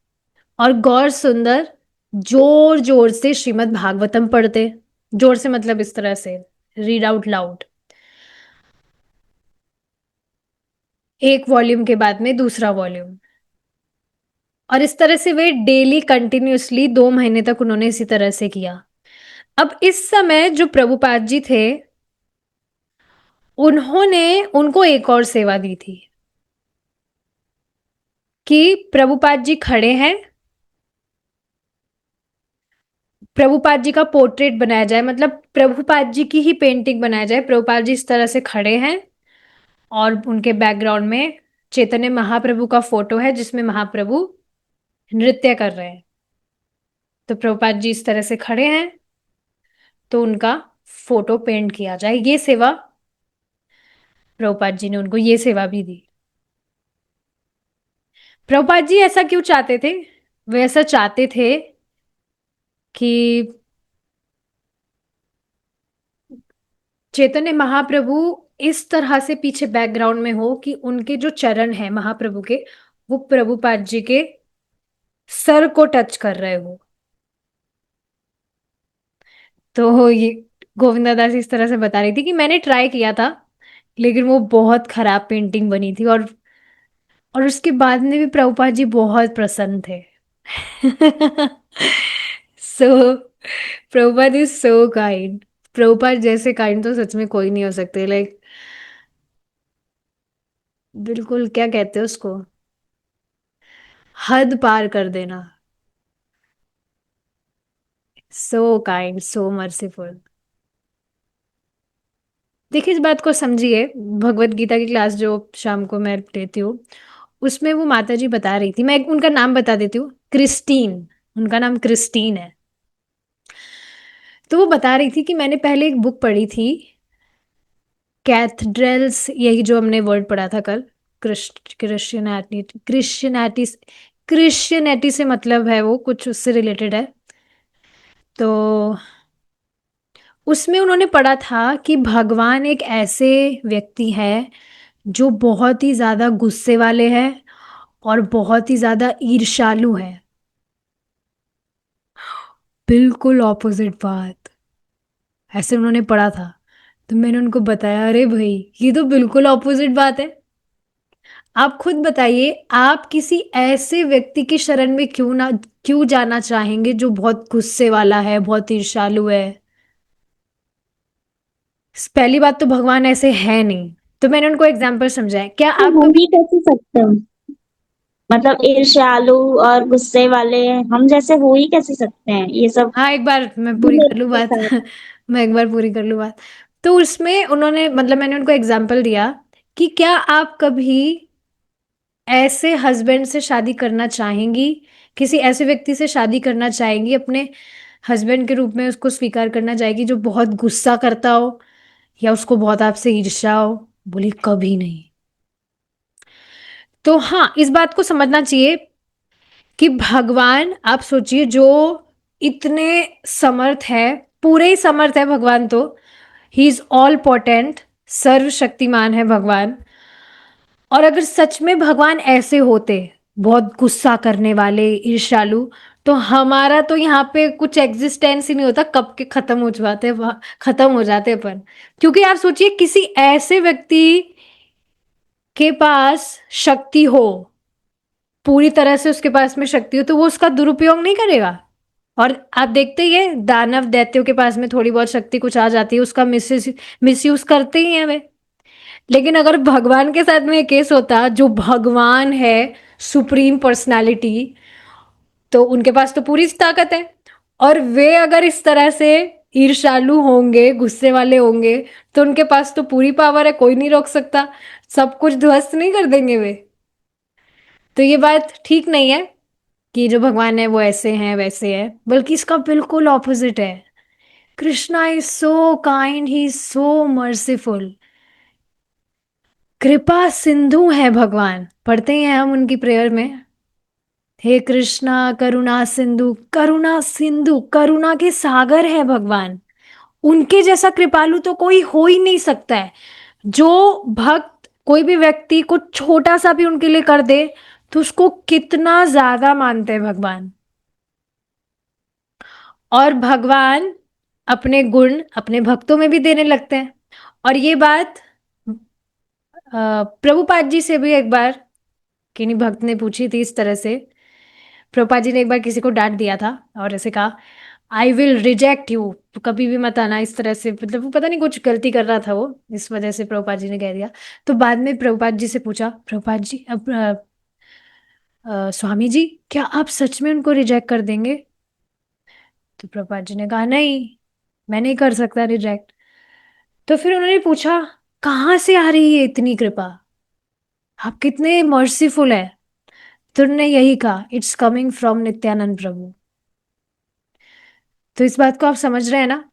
और गौर सुंदर जोर जोर से श्रीमद् भागवतम पढ़ते। जोर से मतलब इस तरह से रीड आउट लाउड, एक वॉल्यूम के बाद में दूसरा वॉल्यूम। और इस तरह से वे डेली कंटिन्यूअसली 2 महीने तक उन्होंने इसी तरह से किया। अब इस समय जो प्रभुपाद जी थे, उन्होंने उनको एक और सेवा दी थी कि प्रभुपाद जी खड़े हैं, प्रभुपाद जी का पोर्ट्रेट बनाया जाए, मतलब प्रभुपाद जी की ही पेंटिंग बनाया जाए। प्रभुपाद जी इस तरह से खड़े हैं और उनके बैकग्राउंड में चैतन्य महाप्रभु का फोटो है जिसमें महाप्रभु नृत्य कर रहे हैं। तो प्रभुपाद जी इस तरह से खड़े हैं, तो उनका फोटो पेंट किया जाए। ये सेवा प्रभुपाद जी ने उनको ये सेवा भी दी। प्रभुपाद जी ऐसा क्यों चाहते थे? वे ऐसा चाहते थे कि चैतन्य महाप्रभु इस तरह से पीछे बैकग्राउंड में हो कि उनके जो चरण हैं महाप्रभु के, वो प्रभुपाद जी के सर को टच कर रहे हो। तो ये गोविंदा दास इस तरह से बता रही थी कि मैंने ट्राई किया था, लेकिन वो बहुत खराब पेंटिंग बनी थी। और उसके बाद में भी प्रभुपाद जी बहुत प्रसन्न थे। So Prabhupada is so kind. Prabhupada जैसे काइंड तो सच में कोई नहीं हो सकते। लाइक बिल्कुल, क्या कहते हैं उसको, हद पार कर देना। सो काइंड, सो मर्सीफुल। देखिए, इस बात को समझिए। भगवत गीता की क्लास जो शाम को मैं लेती हूँ, उसमें वो माता जी बता रही थी, मैं उनका नाम बता देती हूँ, क्रिस्टीन। उनका नाम क्रिस्टीन है। तो वो बता रही थी कि मैंने पहले एक बुक पढ़ी थी, कैथेड्रल्स, यही जो हमने वर्ड पढ़ा था कल, क्रिश्चियनिटी। क्रिश्चियनिटी से मतलब है वो कुछ उससे रिलेटेड है। तो उसमें उन्होंने पढ़ा था कि भगवान एक ऐसे व्यक्ति है जो बहुत ही ज्यादा गुस्से वाले हैं और बहुत ही ज्यादा ईर्ष्यालु है। बिल्कुल ऑपोजिट बात, ऐसे उन्होंने पढ़ा था। तो मैंने उनको बताया, अरे भाई ये तो बिल्कुल ऑपोजिट बात है। आप खुद बताइए, आप किसी ऐसे व्यक्ति की शरण में क्यों जाना चाहेंगे जो बहुत गुस्से वाला है, बहुत ईर्ष्यालु है? पहली बात तो भगवान ऐसे है नहीं। तो मैंने उनको एग्जाम्पल समझाया, क्या तो आप हो कभी। ही कैसे सकते हैं? मतलब ईर्ष्यालु और गुस्से वाले हम जैसे हो ही कैसे सकते हैं ये सब? हाँ, एक बार मैं भी पूरी कर मेरे लूँ के बात। साथ। मैं एक बार पूरी कर लूँ बात। तो उसमें उन्होंने, मतलब मैंने उनको एग्जाम्पल दिया कि क्या आप कभी ऐसे हस्बैंड से शादी करना चाहेंगी, किसी ऐसे व्यक्ति से शादी करना चाहेंगी, अपने हस्बैंड के रूप में उसको स्वीकार करना चाहेगी जो बहुत गुस्सा करता हो या उसको बहुत आपसे ईर्ष्या हो? बोली, कभी नहीं। तो हाँ, इस बात को समझना चाहिए कि भगवान, आप सोचिए, जो इतने समर्थ है, पूरे ही समर्थ है भगवान, तो ही इज ऑल पोटेंट, सर्वशक्तिमान है भगवान। और अगर सच में भगवान ऐसे होते, बहुत गुस्सा करने वाले, ईर्ष्यालु, तो हमारा तो यहाँ पे कुछ एग्जिस्टेंस ही नहीं होता, कब के खत्म हो जाते, खत्म हो जाते अपन। क्योंकि आप सोचिए, किसी ऐसे व्यक्ति के पास शक्ति हो, पूरी तरह से उसके पास में शक्ति हो, तो वो उसका दुरुपयोग नहीं करेगा। और आप देखते ही है, दानव दैत्यों के पास में थोड़ी बहुत शक्ति कुछ आ जाती है, उसका मिसयूज करते ही हैं वे। लेकिन अगर भगवान के साथ में ये केस होता, जो भगवान है, सुप्रीम पर्सनालिटी, तो उनके पास तो पूरी ताकत है। और वे अगर इस तरह से ईर्ष्यालु होंगे, गुस्से वाले होंगे, तो उनके पास तो पूरी पावर है, कोई नहीं रोक सकता, सब कुछ ध्वस्त नहीं कर देंगे वे? तो ये बात ठीक नहीं है। कि जो भगवान है वो ऐसे हैं वैसे है, बल्कि इसका बिल्कुल ऑपोजिट है। Krishna is so kind, he is so merciful. कृपा सिंधु है भगवान, पढ़ते हैं हम उनकी प्रेयर में, हे कृष्णा करुणा सिंधु, करुणा सिंधु, करुणा के सागर है भगवान। उनके जैसा कृपालु तो कोई हो ही नहीं सकता है। जो भक्त कोई भी व्यक्ति को छोटा सा भी उनके लिए कर दे तो उसको कितना ज्यादा मानते हैं भगवान। और भगवान अपने गुण अपने भक्तों में भी देने लगते हैं। और ये बात प्रभुपाद जी से भी एक बार किन्हीं भक्त ने पूछी थी इस तरह से। प्रभुपाद जी ने एक बार किसी को डांट दिया था और ऐसे कहा, आई विल रिजेक्ट यू, तो कभी भी मत आना इस तरह से, मतलब वो पता नहीं कुछ गलती कर रहा था वो, इस वजह से प्रभुपाद जी ने कह दिया। तो बाद में प्रभुपाद जी से पूछा, प्रभुपाद जी अब स्वामी जी क्या आप सच में उनको रिजेक्ट कर देंगे? तो प्रभुपाद जी ने कहा नहीं, मैं नहीं कर सकता रिजेक्ट। तो फिर उन्होंने पूछा, कहाँ से आ रही है इतनी कृपा, आप कितने मर्सीफुल है? तो उन्होंने यही कहा, इट्स कमिंग फ्रॉम नित्यानंद प्रभु। तो इस बात को आप समझ रहे हैं ना,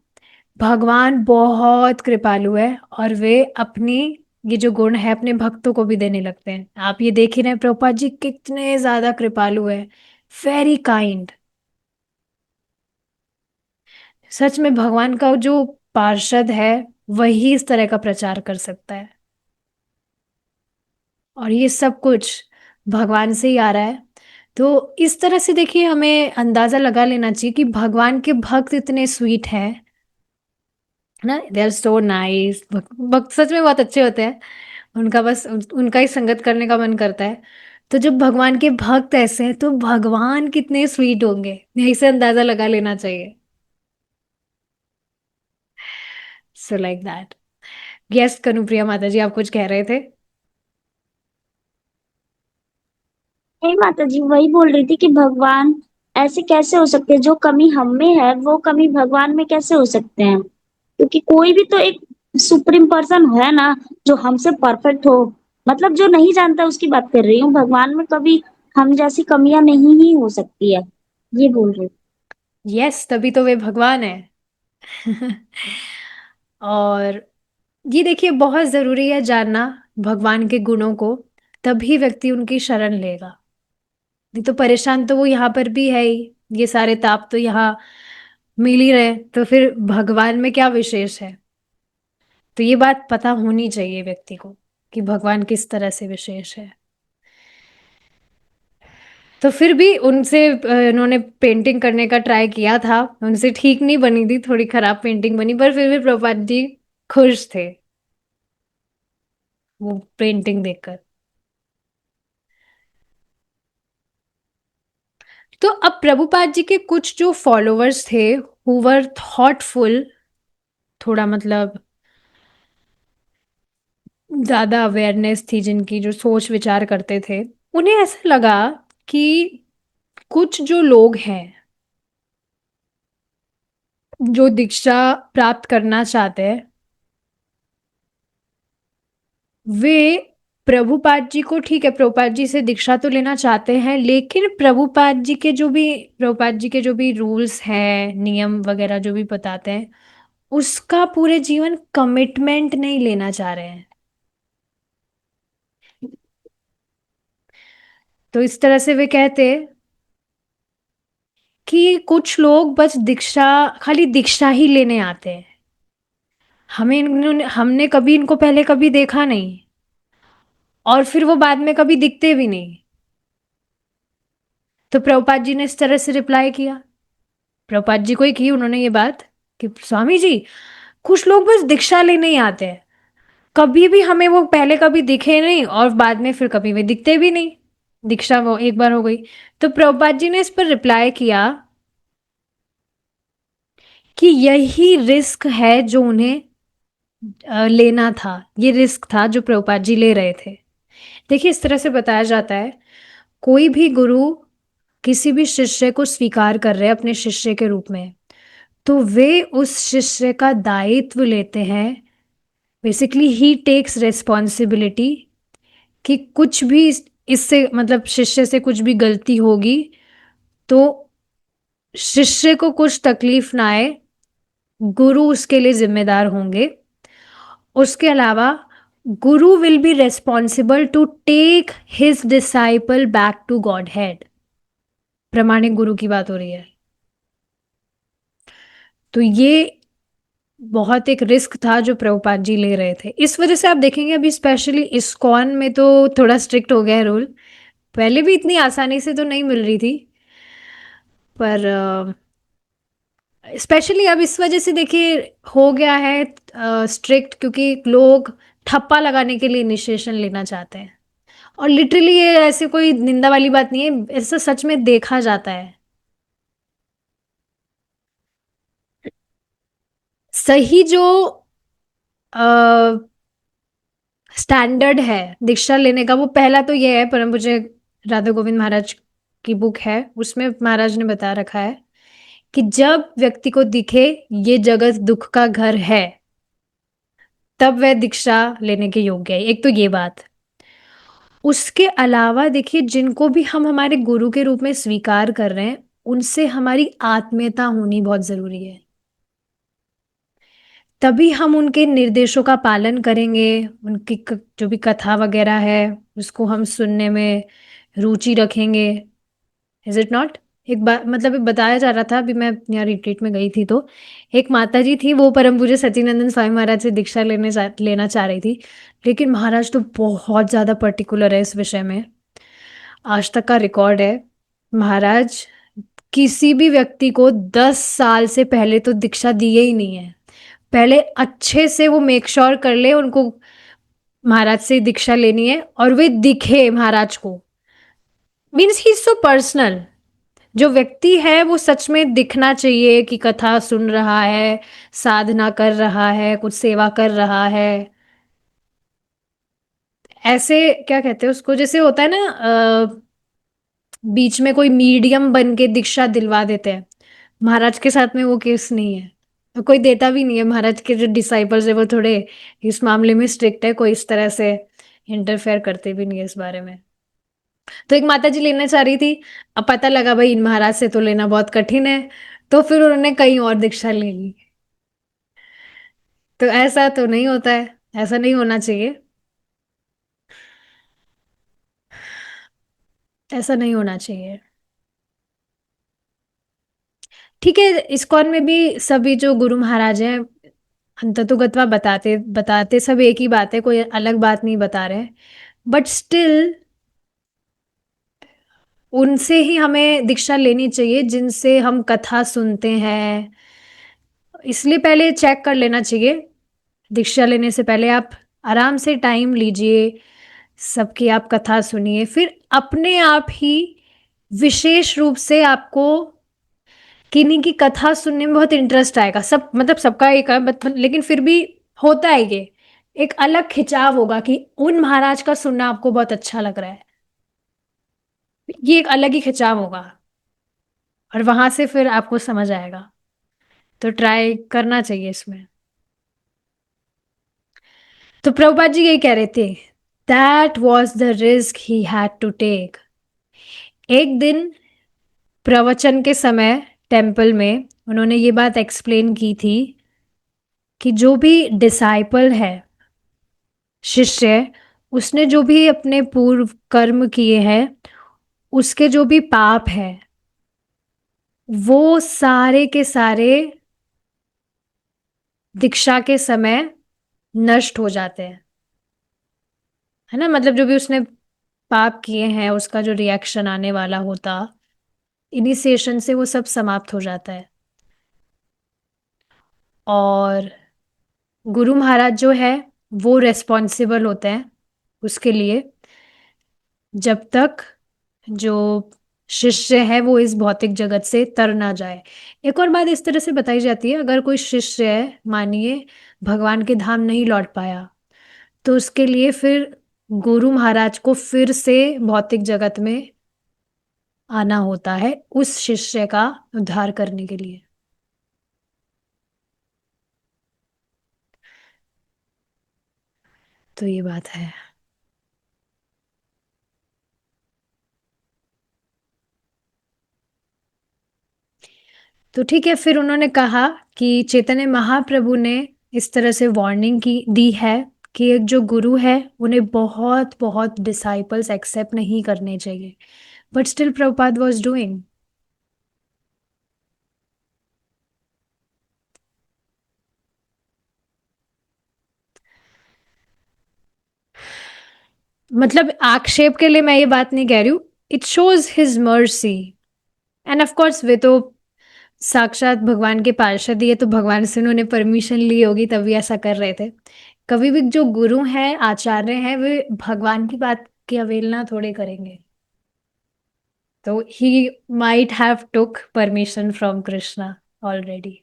भगवान बहुत कृपालु है और वे अपनी ये जो गुण है अपने भक्तों को भी देने लगते हैं। आप ये देख ही रहे हैं प्रभुपाद जी कितने ज्यादा कृपालु है, वेरी काइंड। सच में भगवान का जो पार्षद है वही इस तरह का प्रचार कर सकता है। और ये सब कुछ भगवान से ही आ रहा है। तो इस तरह से देखिए हमें अंदाजा लगा लेना चाहिए कि भगवान के भक्त इतने स्वीट हैं ना, दे आर सो नाइस। भक्त सच में बहुत अच्छे होते हैं, उनका बस उनका ही संगत करने का मन करता है। तो जब भगवान के भक्त ऐसे हैं तो भगवान कितने स्वीट होंगे, यही से अंदाजा लगा लेना चाहिए। So like that. Yes Kanupriya माता जी, आप कुछ कह रहे थे? नहीं माता जी, वही बोल रही थी कि भगवान ऐसे कैसे हो सकते हैं, जो कमी हम में है वो कमी भगवान में कैसे हो सकते हैं? क्योंकि कोई भी तो एक सुप्रीम पर्सन है ना, जो हमसे परफेक्ट हो। मतलब जो नहीं जानता उसकी बात कर रही हूँ, भगवान में कभी हम जैसी कमियां नहीं ही हो सकती है, ये बोल रही हूँ। यस, तभी तो वे भगवान है। और ये देखिए बहुत जरूरी है जानना भगवान के गुणों को, तभी व्यक्ति उनकी शरण लेगा। नहीं तो परेशान तो वो यहाँ पर भी है ही, ये सारे ताप तो यहाँ मिल ही रहे, तो फिर भगवान में क्या विशेष है? तो ये बात पता होनी चाहिए व्यक्ति को कि भगवान किस तरह से विशेष है। तो फिर भी उनसे उन्होंने पेंटिंग करने का ट्राई किया था, उनसे ठीक नहीं बनी थी, थोड़ी खराब पेंटिंग बनी, पर फिर भी प्रभुपाद जी खुश थे वो पेंटिंग देखकर। तो अब प्रभुपाद जी के कुछ जो फॉलोअर्स थे हु वर थॉटफुल, थोड़ा मतलब ज्यादा अवेयरनेस थी जिनकी, जो सोच विचार करते थे, उन्हें ऐसा लगा कि कुछ जो लोग हैं जो दीक्षा प्राप्त करना चाहते हैं वे प्रभुपाद जी को, ठीक है प्रभुपाद जी से दीक्षा तो लेना चाहते हैं, लेकिन प्रभुपाद जी के जो भी रूल्स हैं नियम वगैरह जो भी बताते हैं उसका पूरे जीवन कमिटमेंट नहीं लेना चाह रहे हैं। तो इस तरह से वे कहते कि कुछ लोग बस दीक्षा, खाली दीक्षा ही लेने आते हैं, हमने कभी इनको पहले कभी देखा नहीं और फिर वो बाद में कभी दिखते भी नहीं। तो प्रभुपाद जी ने इस तरह से रिप्लाई किया, प्रभुपाद जी को ही की उन्होंने ये बात कि स्वामी जी कुछ लोग बस दीक्षा लेने ही आते हैं, कभी भी हमें वो पहले कभी दिखे नहीं और बाद में फिर कभी वे दिखते भी नहीं, दीक्षा वो एक बार हो गई। तो प्रभुपाद जी ने इस पर रिप्लाई किया कि यही रिस्क है जो उन्हें लेना था, ये रिस्क था जो प्रभुपाद जी ले रहे थे। देखिए इस तरह से बताया जाता है, कोई भी गुरु किसी भी शिष्य को स्वीकार कर रहे हैं अपने शिष्य के रूप में, तो वे उस शिष्य का दायित्व लेते हैं। बेसिकली ही टेक्स रिस्पॉन्सिबिलिटी कि कुछ भी इससे मतलब शिष्य से कुछ भी गलती होगी तो शिष्य को कुछ तकलीफ ना आए, गुरु उसके लिए जिम्मेदार होंगे। उसके अलावा guru will be responsible to take his disciple back to Godhead. प्रमाणिक गुरु की बात हो रही है। तो ये बहुत एक रिस्क था जो प्रभुपाद जी ले रहे थे। इस वजह से आप देखेंगे अभी स्पेशली इस्कॉन में तो थोड़ा स्ट्रिक्ट हो गया है रूल। पहले भी इतनी आसानी से तो नहीं मिल रही थी, पर स्पेशली अब इस वजह से देखिए हो गया है स्ट्रिक्ट, क्योंकि लोग ठप्पा लगाने के लिए इनिशिएशन लेना चाहते हैं। और लिटरली ये ऐसे कोई निंदा वाली बात नहीं है, ऐसा सच में देखा जाता है। सही जो स्टैंडर्ड है दीक्षा लेने का, वो पहला तो ये है, परम पूज्य राधा गोविंद महाराज की बुक है, उसमें महाराज ने बता रखा है कि जब व्यक्ति को दिखे ये जगत दुख का घर है, तब वह दीक्षा लेने के योग्य है। एक तो ये बात। उसके अलावा देखिए, जिनको भी हम हमारे गुरु के रूप में स्वीकार कर रहे हैं, उनसे हमारी आत्मीयता होनी बहुत जरूरी है। तभी हम उनके निर्देशों का पालन करेंगे। उनकी जो भी कथा वगैरह है उसको हम सुनने में रुचि रखेंगे। Is it not? एक बार मतलब एक बताया जा रहा था, अभी मैं यहाँ रिट्रीट में गई थी तो एक माता जी थी, वो परम पूज्य सच्चिदानंद स्वामी महाराज से दीक्षा लेना चाह रही थी। लेकिन महाराज तो बहुत ज्यादा पर्टिकुलर है इस विषय में। आज तक का रिकॉर्ड है, महाराज किसी भी व्यक्ति को 10 साल से पहले तो दीक्षा दिए ही नहीं है। पहले अच्छे से वो मेक श्योर कर ले उनको महाराज से दीक्षा लेनी है, और वे दिखे महाराज को। Means he so personal. जो व्यक्ति है वो सच में दिखना चाहिए कि कथा सुन रहा है, साधना कर रहा है, कुछ सेवा कर रहा है। ऐसे क्या कहते हैं उसको, जैसे होता है ना बीच में कोई मीडियम बन के दीक्षा दिलवा देते हैं। महाराज के साथ में वो केस नहीं है, और कोई देता भी नहीं है। महाराज के जो डिसाइपल्स है वो थोड़े इस मामले में स्ट्रिक्ट है, कोई इस तरह से इंटरफेयर करते भी नहीं है इस बारे में। तो एक माता जी लेना चाह रही थी, अब पता लगा भाई इन महाराज से तो लेना बहुत कठिन है, तो फिर उन्होंने कहीं और दीक्षा ले ली। तो ऐसा तो नहीं होता है, ऐसा नहीं होना चाहिए, ऐसा नहीं होना चाहिए। ठीक है, इस्कॉन में भी सभी जो गुरु महाराज हैं अंततोगत्वा बताते बताते सब एक ही बात है, कोई अलग बात नहीं बता रहे हैं। बट स्टिल उनसे ही हमें दीक्षा लेनी चाहिए जिनसे हम कथा सुनते हैं। इसलिए पहले चेक कर लेना चाहिए। दीक्षा लेने से पहले आप आराम से टाइम लीजिए, सबकी आप कथा सुनिए, फिर अपने आप ही विशेष रूप से आपको किन्हीं की कथा सुनने में बहुत इंटरेस्ट आएगा। सब मतलब सबका एक है, लेकिन फिर भी होता है ये, एक अलग खिंचाव होगा कि उन महाराज का सुनना आपको बहुत अच्छा लग रहा है। ये एक अलग ही खिंचाव होगा, और वहां से फिर आपको समझ आएगा। तो ट्राई करना चाहिए इसमें। तो प्रभुपाद जी यही कह रहे थे, that was the risk he had to take. एक दिन प्रवचन के समय टेम्पल में उन्होंने ये बात एक्सप्लेन की थी कि जो भी डिसाइपल है, शिष्य, उसने जो भी अपने पूर्व कर्म किए हैं, उसके जो भी पाप है, वो सारे के सारे दीक्षा के समय नष्ट हो जाते हैं। है ना, मतलब जो भी उसने पाप किए हैं उसका जो रिएक्शन आने वाला होता, इनिशिएशन से वो सब समाप्त हो जाता है। और गुरु महाराज जो है वो रेस्पॉन्सिबल होते हैं उसके लिए, जब तक जो शिष्य है वो इस भौतिक जगत से तर ना जाए। एक और बात इस तरह से बताई जाती है, अगर कोई शिष्य है मानिए भगवान के धाम नहीं लौट पाया, तो उसके लिए फिर गुरु महाराज को फिर से भौतिक जगत में आना होता है उस शिष्य का उद्धार करने के लिए। तो ये बात है। तो ठीक है, फिर उन्होंने कहा कि चैतन्य महाप्रभु ने इस तरह से वार्निंग की दी है कि एक जो गुरु है उन्हें बहुत बहुत डिसाइपल्स एक्सेप्ट नहीं करने चाहिए, but still Prabhupada was doing. मतलब आक्षेप के लिए मैं ये बात नहीं कह रही हूँ, it shows his mercy. And of course वे तो साक्षात भगवान के पार्षद ही है, तो भगवान से उन्होंने परमिशन ली होगी तभी ऐसा कर रहे थे। कभी भी जो गुरु हैं, आचार्य हैं, वे भगवान की बात की अवहेलना थोड़े करेंगे। तो he might have took permission from Krishna already.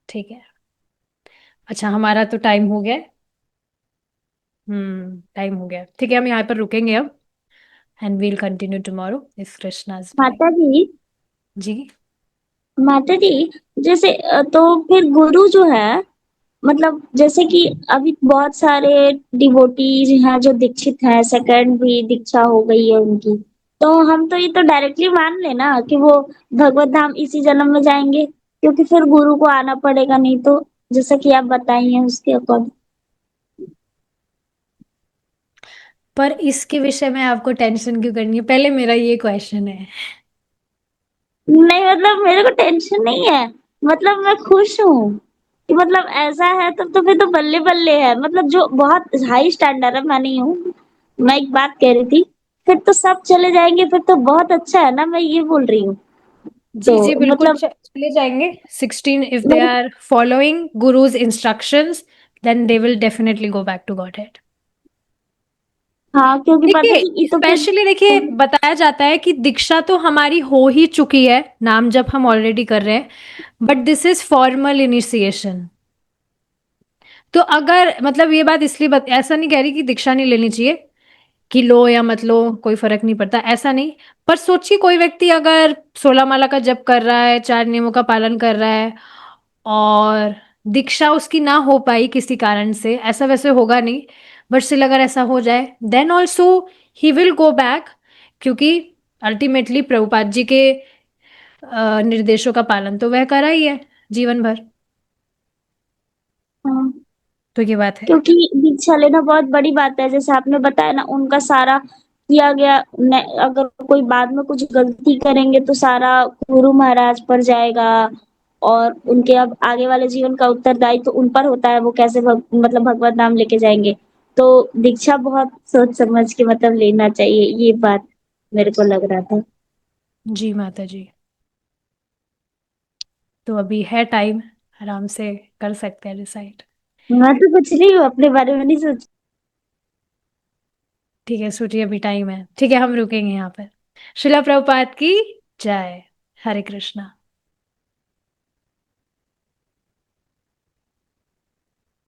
ठीक है। अच्छा, हमारा तो टाइम हो गया है। टाइम हो गया है। ठीक है, हम यहाँ पर रुकेंगे अब, and we'll continue tomorrow if Krishna's willing. माता जी, जी। माता जी, जैसे तो फिर गुरु जो है, मतलब जैसे कि अभी बहुत सारे डिवोटीज हैं जो दीक्षित हैं, सेकंड भी दीक्षा हो गई है उनकी, तो हम तो ये तो डायरेक्टली मान लेना कि वो भगवत धाम इसी जन्म में जाएंगे, क्योंकि फिर गुरु को आना पड़ेगा, नहीं तो जैसा कि आप बताइए उसके अकॉर्डिंग। पर इसके विषय में आपको टेंशन क्यों करनी है, पहले मेरा ये क्वेश्चन है। नहीं, मतलब मेरे को टेंशन नहीं है, मतलब मैं खुश हूँ कि मतलब ऐसा है, तब तो फिर तो बल्ले बल्ले है, मतलब जो बहुत हाई स्टैंडर्ड है मैं नहीं हूँ। मैं एक बात कह रही थी, फिर तो सब चले जाएंगे, फिर तो बहुत अच्छा है ना, मैं ये बोल रही हूँ। जी तो जी, बिल्कुल मतलब चले जाएंगे। 16 इफ दे मेरे, are following guru's instructions, then they will definitely go back to Godhead. हाँ क्योंकि पता देखिए, है कि तो फिर स्पेशली देखिए, बताया जाता है कि दीक्षा तो हमारी हो ही चुकी है, नाम जप हम ऑलरेडी कर रहे हैं, but this is formal initiation. तो अगर मतलब ये बात इसलिए ऐसा नहीं कह रही कि दीक्षा नहीं लेनी चाहिए, कि लो या मत लो कोई फर्क नहीं पड़ता, ऐसा नहीं। पर सोचिए, कोई व्यक्ति अगर 16 माला का जप कर रहा है, 4 नियमों का पालन कर रहा है, और दीक्षा उसकी ना हो पाई किसी कारण से, ऐसा वैसे होगा नहीं, बट स्टिल अगर ऐसा हो जाए, then also he will go back, क्योंकि अल्टीमेटली प्रभुपाद जी के निर्देशों का पालन तो वह करा ही है जीवन भर। हाँ, तो ये बात है। क्योंकि दीक्षा लेना बहुत बड़ी बात है, जैसे आपने बताया ना, उनका सारा किया गया अगर कोई बाद में कुछ गलती करेंगे तो सारा गुरु महाराज पर जाएगा, और उनके अब आगे वाले जीवन का उत्तरदायित्व तो उन पर होता है, वो कैसे मतलब भगवत नाम लेके जाएंगे। तो दीक्षा बहुत सोच समझ के मतलब लेना चाहिए, ये बात मेरे को लग रहा था। जी माता जी। तो अभी है टाइम, आराम से कर सकते हैं डिसाइड। मैं तो कुछ नहीं हूँ, अपने बारे में नहीं सोच। ठीक है, सोचिए, अभी टाइम है। ठीक है, हम रुकेंगे यहाँ पर। शिला प्रभुपाद की जय। हरे कृष्णा।